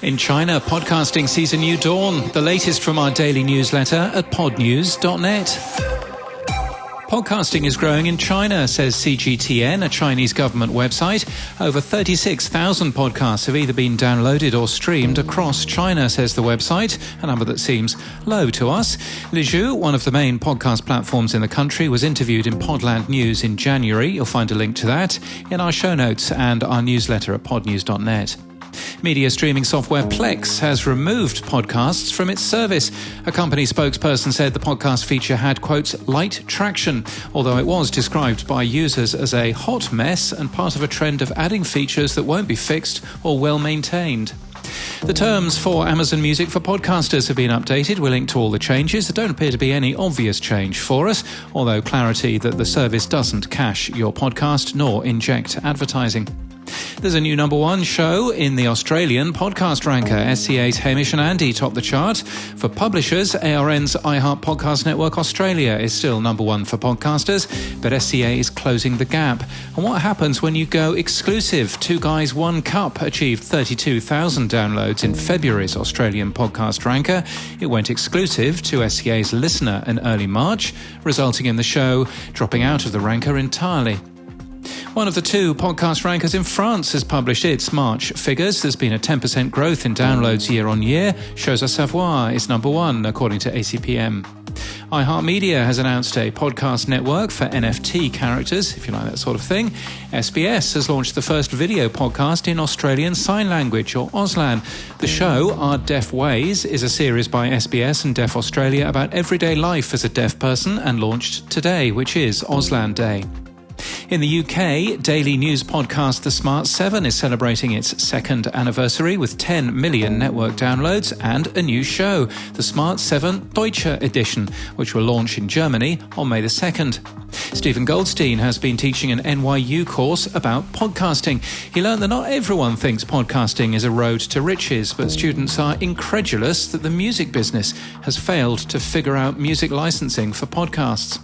In China, podcasting sees a new dawn. The latest from our daily newsletter at podnews.net. Podcasting is growing in China, says CGTN, a Chinese government website. Over 36,000 podcasts have either been downloaded or streamed across China, says the website, a number that seems low to us. Lizhu, one of the main podcast platforms in the country, was interviewed in Podland News in January. You'll find a link to that in our show notes and our newsletter at podnews.net. Media streaming software Plex has removed podcasts from its service. A company spokesperson said the podcast feature had, quote, light traction, although it was described by users as a hot mess and part of a trend of adding features that won't be fixed or well maintained. The terms for Amazon Music for podcasters have been updated. We're linked to all the changes. There don't appear to be any obvious change for us, although clarity that the service doesn't cache your podcast nor inject advertising. There's a new number one show in the Australian podcast ranker. SCA's Hamish and Andy top the chart. For publishers, ARN's iHeart Podcast Network Australia is still number one for podcasters, but SCA is closing the gap. And what happens when you go exclusive? Two Guys, One Cup achieved 32,000 downloads in February's Australian podcast ranker. It went exclusive to SCA's Listener in early March, resulting in the show dropping out of the ranker entirely. One of the two podcast rankers in France has published its March figures. There's been a 10% growth in downloads year on year. Chose à Savoir is number one, according to ACPM. iHeartMedia has announced a podcast network for NFT characters, if you like that sort of thing. SBS has launched the first video podcast in Australian Sign Language, or Auslan. The show, Our Deaf Ways, is a series by SBS and Deaf Australia about everyday life as a deaf person and launched today, which is Auslan Day. In the UK, daily news podcast The Smart 7 is celebrating its second anniversary with 10 million network downloads and a new show, The Smart 7 Deutsche Edition, which will launch in Germany on May the 2nd. Stephen Goldstein has been teaching an NYU course about podcasting. He learned that not everyone thinks podcasting is a road to riches, but students are incredulous that the music business has failed to figure out music licensing for podcasts.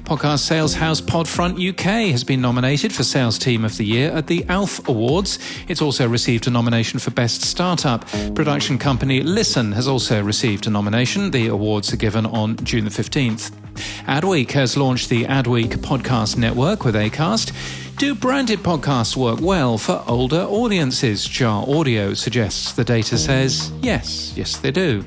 Podcast sales house Podfront UK has been nominated for Sales Team of the Year at the ALF Awards. It's also received a nomination for Best Startup. Production company Listen has also received a nomination. The awards are given on June the 15th. Adweek has launched the Adweek Podcast Network with Acast. Do branded podcasts work well for older audiences? Jar Audio suggests the data says yes they do.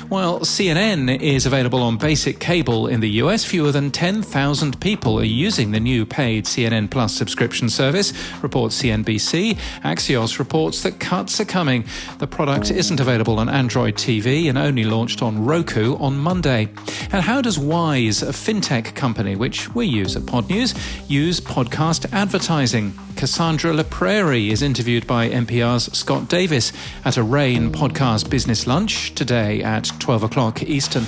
While CNN is available on basic cable in the US, fewer than 10,000 people are using the new paid CNN Plus subscription service, reports CNBC. Axios reports that cuts are coming. The product isn't available on Android TV and only launched on Roku on Monday. And how does Wise, a fintech company which we use at Podnews, use podcast advertising? Cassandra LaPrairie is interviewed by NPR's Scott Davis at a RAIN podcast business lunch today at 12 o'clock Eastern.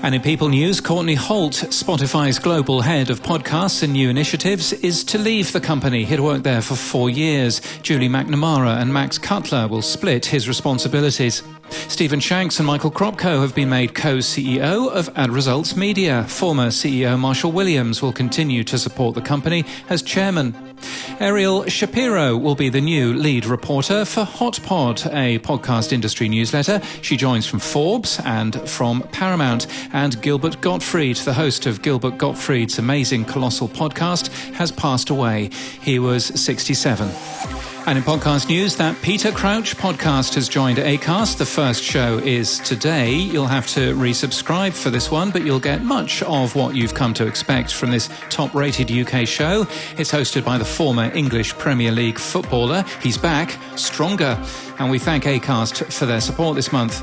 And in People News, Courtney Holt, Spotify's global head of podcasts and new initiatives, is to leave the company. He'd worked there for 4 years. Julie McNamara and Max Cutler will split his responsibilities. Stephen Shanks and Michael Kropko have been made co-CEO of AdResults Media. Former CEO Marshall Williams will continue to support the company as chairman. Ariel Shapiro will be the new lead reporter for Hot Pod, a podcast industry newsletter. She joins from Forbes and from Paramount. And Gilbert Gottfried, the host of Gilbert Gottfried's Amazing Colossal podcast, has passed away. He was 67. And in podcast news, that Peter Crouch podcast has joined Acast. The first show is today. You'll have to resubscribe for this one, but you'll get much of what you've come to expect from this top-rated UK show. It's hosted by the former English Premier League footballer. He's back, stronger. And we thank Acast for their support this month.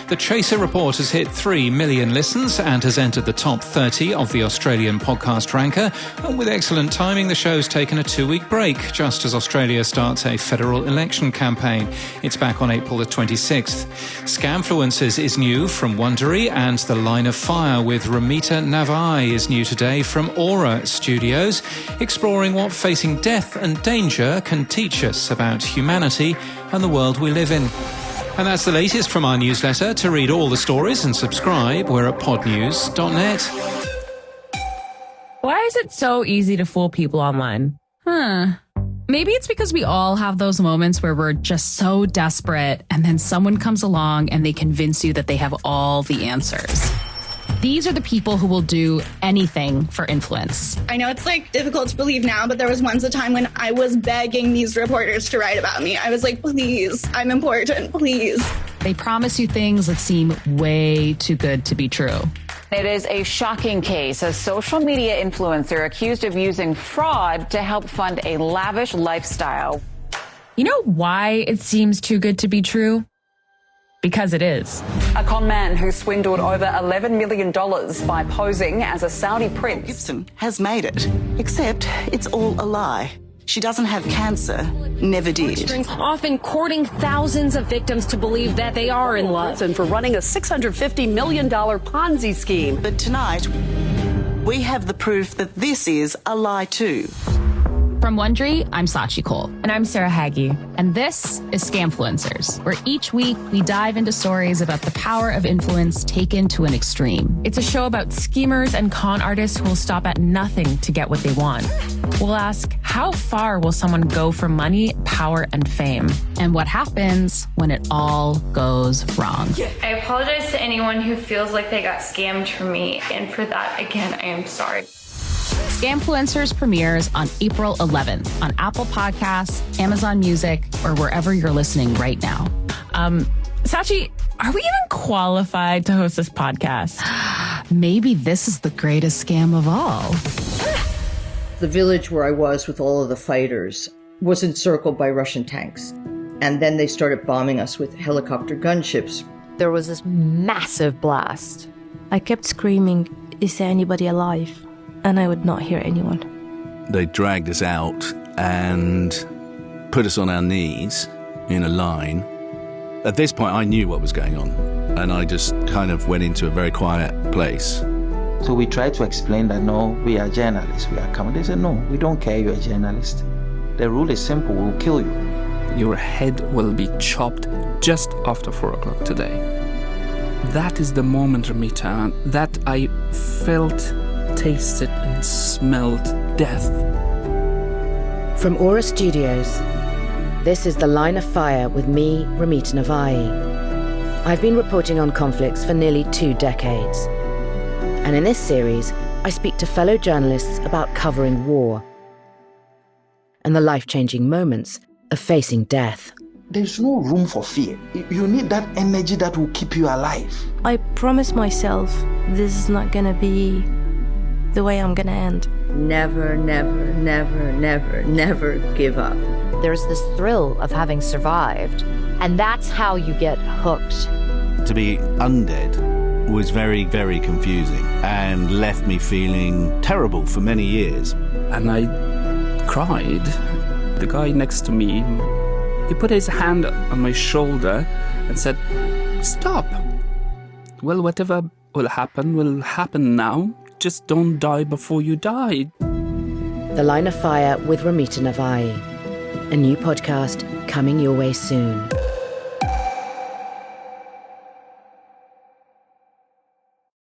The Chaser Report has hit 3 million listens and has entered the top 30 of the Australian podcast ranker. And with excellent timing, the show's taken a 2-week break just as Australia starts a federal election campaign. It's back on April the 26th. Scamfluencers is new from Wondery, and The Line of Fire with Ramita Navai is new today from Aura Studios, exploring what facing death and danger can teach us about humanity and the world we live in. And that's the latest from our newsletter. To read all the stories and subscribe, we're at podnews.net. Why is it so easy to fool people online? Maybe it's because we all have those moments where we're just so desperate and then someone comes along and they convince you that they have all the answers. These are the people who will do anything for influence. I know it's difficult to believe now, but there was once a time when I was begging these reporters to write about me. I was like, please, I'm important, please. They promise you things that seem way too good to be true. It is a shocking case. A social media influencer accused of using fraud to help fund a lavish lifestyle. You know why it seems too good to be true? Because it is. A con man who swindled over $11 million by posing as a Saudi prince. Gibson has made it, except it's all a lie. She doesn't have cancer, never did. Often courting thousands of victims to believe that they are in love. And for running a $650 million Ponzi scheme. But tonight, we have the proof that this is a lie too. From Wondery, I'm Sachi Cole. And I'm Sarah Haggie. And this is Scamfluencers, where each week we dive into stories about the power of influence taken to an extreme. It's a show about schemers and con artists who will stop at nothing to get what they want. We'll ask, how far will someone go for money, power, and fame? And what happens when it all goes wrong? I apologize to anyone who feels like they got scammed from me. And for that, again, I am sorry. Scamfluencers premieres on April 11th on Apple Podcasts, Amazon Music, or wherever you're listening right now. Sachi, are we even qualified to host this podcast? Maybe this is the greatest scam of all. The village where I was with all of the fighters was encircled by Russian tanks. And then they started bombing us with helicopter gunships. There was this massive blast. I kept screaming, "Is there anybody alive?" And I would not hear anyone. They dragged us out and put us on our knees in a line. At this point, I knew what was going on, and I just kind of went into a very quiet place. So we tried to explain that, no, we are journalists, we are coming. They said, no, we don't care, you're a journalist. The rule is simple, we'll kill you. Your head will be chopped just after 4 o'clock today. That is the moment, Ramita, that I felt, tasted and smelled death. From Aura Studios, this is The Line of Fire with me, Ramita Navai. I've been reporting on conflicts for nearly 2 decades. And in this series, I speak to fellow journalists about covering war and the life-changing moments of facing death. There's no room for fear. You need that energy that will keep you alive. I promised myself this is not gonna be the way I'm gonna end. Never, never, never, never, never give up. There's this thrill of having survived, and that's how you get hooked. To be undead was very, very confusing and left me feeling terrible for many years. And I cried. The guy next to me, he put his hand on my shoulder and said, "Stop. Well, whatever will happen now. Just don't die before you die." The Line of Fire with Ramita Navai. A new podcast coming your way soon.